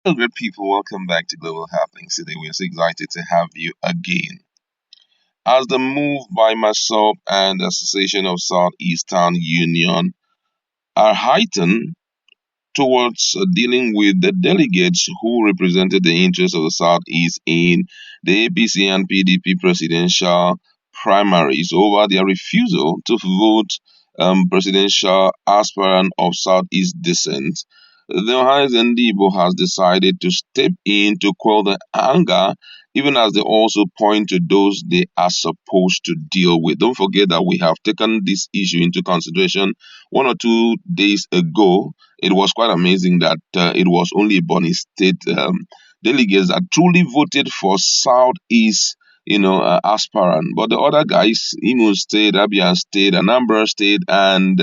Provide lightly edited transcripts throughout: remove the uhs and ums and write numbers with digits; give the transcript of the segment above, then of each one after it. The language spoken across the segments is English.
Hello, great people. Welcome back to Global Happenings. Today, we're so excited to have you again. As the move by myself and the Association of Southeast Town Union are heightened towards dealing with the delegates who represented the interests of the Southeast in the APC and PDP presidential primaries over their refusal to vote presidential aspirant of Southeast descent. The Ohanaeze Igbo has decided to step in to quell the anger, even as they also point to those they are supposed to deal with. Don't forget that we have taken this issue into consideration 1 or 2 days ago. It was quite amazing that it was only Bonny State delegates that truly voted for Southeast, aspirant. But the other guys, Imo State, Abia State, Anambra State, and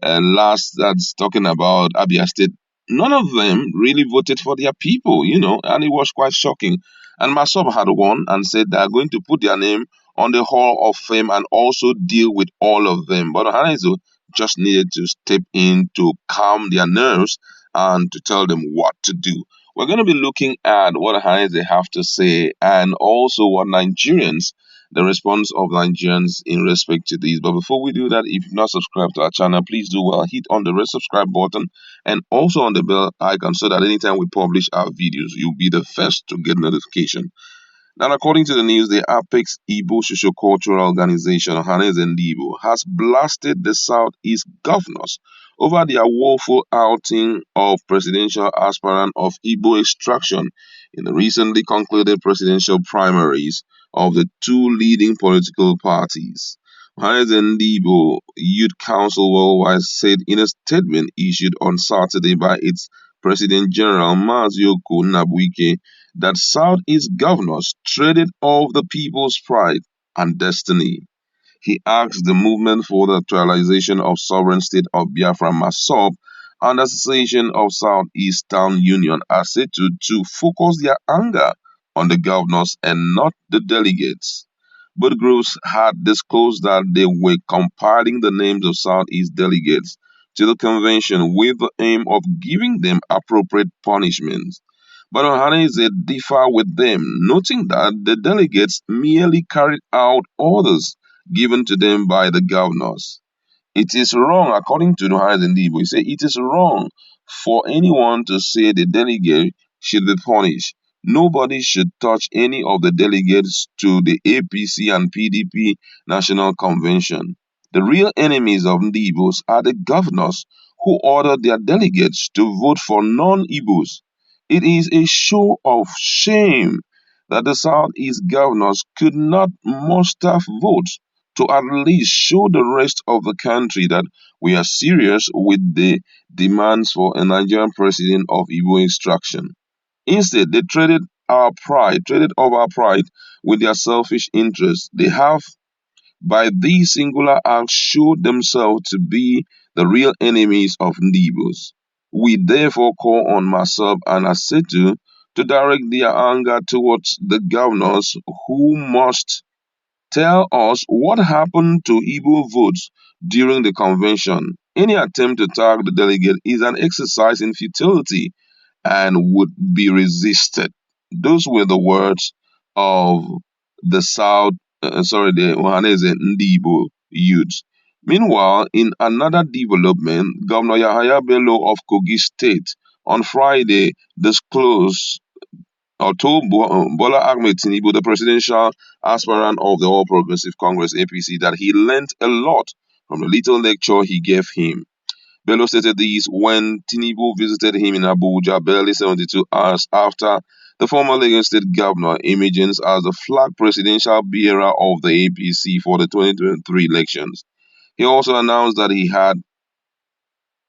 last that's talking about Abia State, none of them really voted for their people, and it was quite shocking. And Masop had won and said they are going to put their name on the Hall of Fame and also deal with all of them. But Ohanaeze just needed to step in to calm their nerves and to tell them what to do. We're going to be looking at what they have to say and also what the response of Nigerians in respect to these. But before we do that, if you've not subscribed to our channel, please do well. Hit on the red subscribe button and also on the bell icon so that anytime we publish our videos, you'll be the first to get notification. Now, according to the news, the Apex Igbo Sociocultural Organization, Ohanaeze Igbo, has blasted the Southeast governors over their woeful outing of presidential aspirant of Igbo extraction in the recently concluded presidential primaries of the two leading political parties. Ohanaeze Igbo Youth Council Worldwide said in a statement issued on Saturday by its President General Mazioko Nabuike that Southeast governors traded off the people's pride and destiny. He asked the Movement for the Actualization of Sovereign State of Biafra MASOB and the Association of Southeast Town Union ASETU to focus their anger on the governors and not the delegates. Both groups had disclosed that they were compiling the names of Southeast delegates to the convention with the aim of giving them appropriate punishments. But Ohanaeze differ with them, noting that the delegates merely carried out orders given to them by the governors. It is wrong, according to Ohanaeze Ndigbo, he said it is wrong for anyone to say the delegate should be punished. Nobody should touch any of the delegates to the APC and PDP National Convention. The real enemies of Ndigbo's are the governors who ordered their delegates to vote for non-Igbos. It is a show of shame that the Southeast governors could not muster votes to at least show the rest of the country that we are serious with the demands for a Nigerian president of Igbo extraction. Instead, they traded off our pride with their selfish interests. They have by these singular acts showed themselves to be the real enemies of Ndibos. We therefore call on Masab and Asetu to direct their anger towards the governors who must tell us what happened to Igbo votes during the convention. Any attempt to tag the delegate is an exercise in futility and would be resisted. Those were the words of the Ohanaeze Ndigbo youth. Meanwhile, in another development, Governor Yahaya Bello of Kogi State on Friday disclosed or told Bola Ahmed Tinubu, the presidential aspirant of the All Progressive Congress APC, that he learnt a lot from the little lecture he gave him. Bello stated this when Tinubu visited him in Abuja barely 72 hours after the former Lagos State governor emerged as the flag presidential bearer of the APC for the 2023 elections. He also announced that he had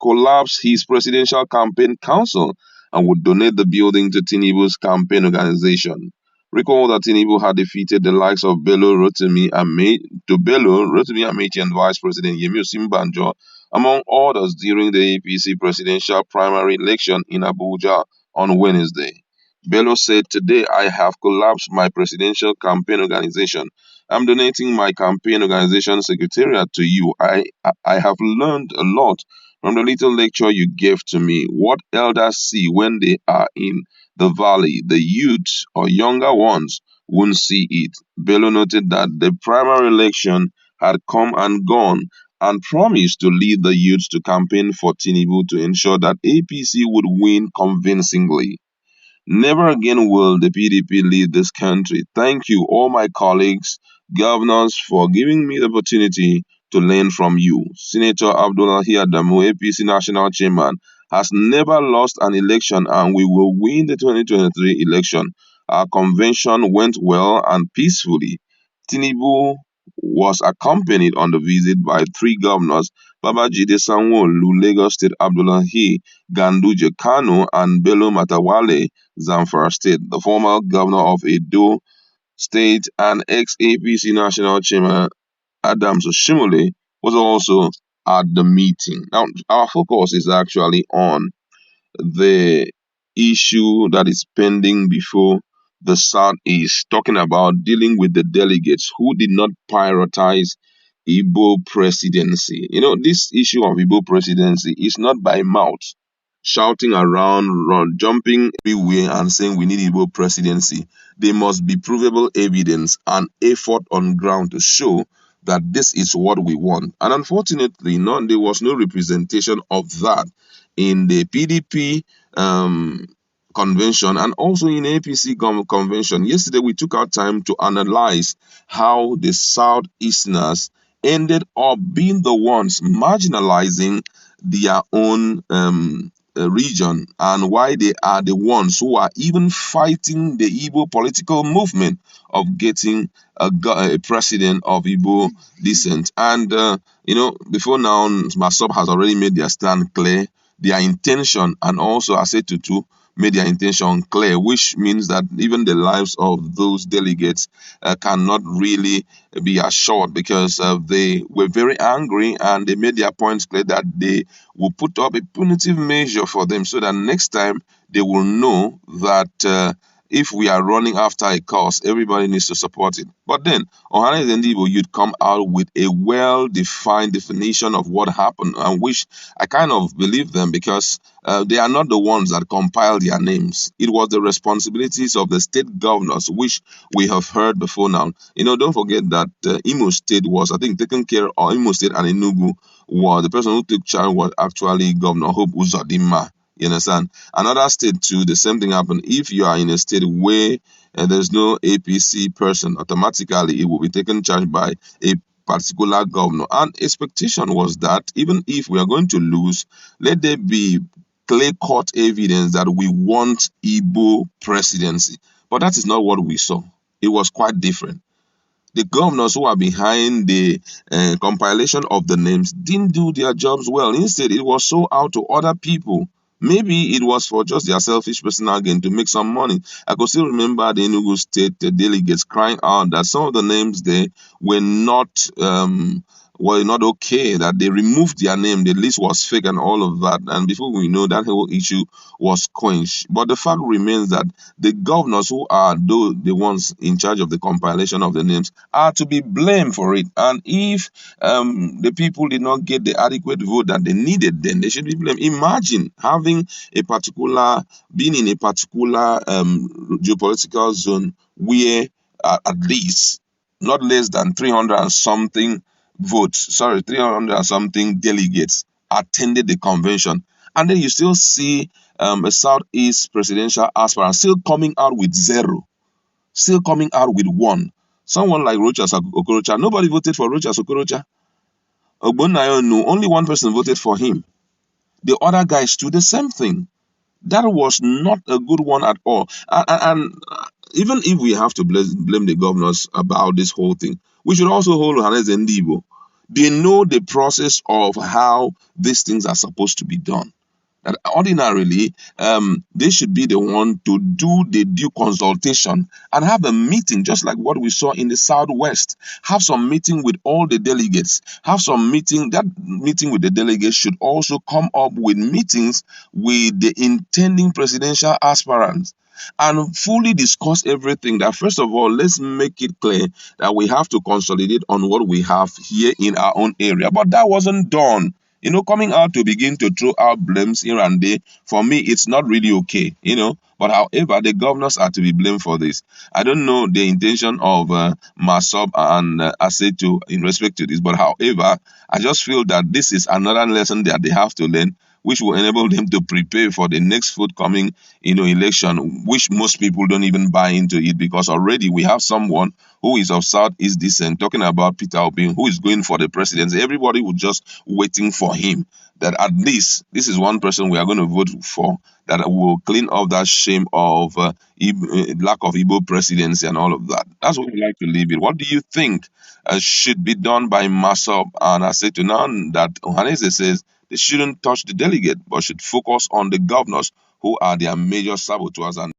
collapsed his presidential campaign council and would donate the building to Tinubu's campaign organization. Recall that Tinubu had defeated the likes of Bello, Rotimi Amechi, and Vice President Yemi Osinbajo, among others, during the APC presidential primary election in Abuja on Wednesday. Bello said, "Today I have collapsed my presidential campaign organization. I'm donating my campaign organization secretariat to you. I have learned a lot from the little lecture you gave to me. What elders see when they are in the valley, the youths or younger ones wouldn't see it. Bello noted that the primary election had come and gone and promised to lead the youths to campaign for Tinubu to ensure that APC would win convincingly. Never again will the PDP lead this country. Thank you, all my colleagues, governors, for giving me the opportunity to learn from you. Senator Abdullahi Adamu, APC National Chairman, has never lost an election and we will win the 2023 election. Our convention went well and peacefully. Tinubu was accompanied on the visit by three governors, Babajide Sanwo-Olu, Lagos State Abdullahi Ganduje Kano, and Bello Matawale, Zamfara State. The former governor of Edo State and ex-APC National Chairman Adams Oshimole was also at the meeting. Now, our focus is actually on the issue that is pending before the Southeast, talking about dealing with the delegates who did not prioritize Igbo presidency. This issue of Igbo presidency is not by mouth, shouting around, jumping everywhere and saying we need Igbo presidency. There must be provable evidence and effort on ground to show that this is what we want. And unfortunately, there was no representation of that in the PDP convention and also in APC convention. Yesterday, we took our time to analyze how the Southeasterners ended up being the ones marginalizing their own region and why they are the ones who are even fighting the Igbo political movement of getting a president of Igbo descent. And, before now, Masop has already made their stand clear, their intention, and also Asetutu made their intention clear, which means that even the lives of those delegates cannot really be assured because they were very angry and they made their points clear that they will put up a punitive measure for them so that next time they will know that if we are running after a cause, everybody needs to support it. But then, Ohanaeze and Igbo, you'd come out with a well-defined definition of what happened, and which I kind of believe them because they are not the ones that compiled their names. It was the responsibilities of the state governors, which we have heard before now. Don't forget that Imo State was, I think, taken care of. Imo State and Enugu the person who took charge was actually Governor Hope Uzodinma. You understand? Another state too, the same thing happened. If you are in a state where there's no APC person, automatically it will be taken charge by a particular governor. And expectation was that even if we are going to lose, let there be clear-cut evidence that we want Igbo presidency. But that is not what we saw. It was quite different. The governors who are behind the compilation of the names didn't do their jobs well. Instead, it was sold out to other people. Maybe it was for just their selfish personal gain to make some money. I could still remember the Enugu State delegates crying out that some of the names there were not okay, that they removed their name, the list was fake and all of that. And before we know, that whole issue was quenched. But the fact remains that the governors who are the ones in charge of the compilation of the names are to be blamed for it. And if the people did not get the adequate vote that they needed, then they should be blamed. Imagine being in a particular geopolitical zone where at least not less than 300 and something 300 and something delegates attended the convention. And then you still see a Southeast presidential aspirant still coming out with zero, still coming out with one. Someone like Rochas Okorocha, nobody voted for Rochas Okorocha. Ogbonnayonu, only one person voted for him. The other guys do the same thing. That was not a good one at all. And even if we have to blame the governors about this whole thing, we should also hold Ohanaeze and Igbo. They know the process of how these things are supposed to be done. That ordinarily, they should be the one to do the due consultation and have a meeting, just like what we saw in the Southwest. Have some meeting with all the delegates. Have some meeting. That meeting with the delegates should also come up with meetings with the intending presidential aspirants and fully discuss everything. That first of all, let's make it clear that we have to consolidate on what we have here in our own area. But that wasn't done. Coming out to begin to throw out blames here and there, for me, it's not really okay. But however, the governors are to be blamed for this. I don't know the intention of Masob and Aseto in respect to this, but however, I just feel that this is another lesson that they have to learn, which will enable them to prepare for the next forthcoming, election, which most people don't even buy into it, because already we have someone who is of Southeast descent, talking about Peter Obi, who is going for the presidency. Everybody was just waiting for him. That at least this is one person we are going to vote for, that will clean up that shame of lack of Igbo presidency and all of that. That's what we like to leave it. What do you think should be done by Masop? And I say to now that Ohanaeze says they shouldn't touch the delegate, but should focus on the governors who are their major saboteurs and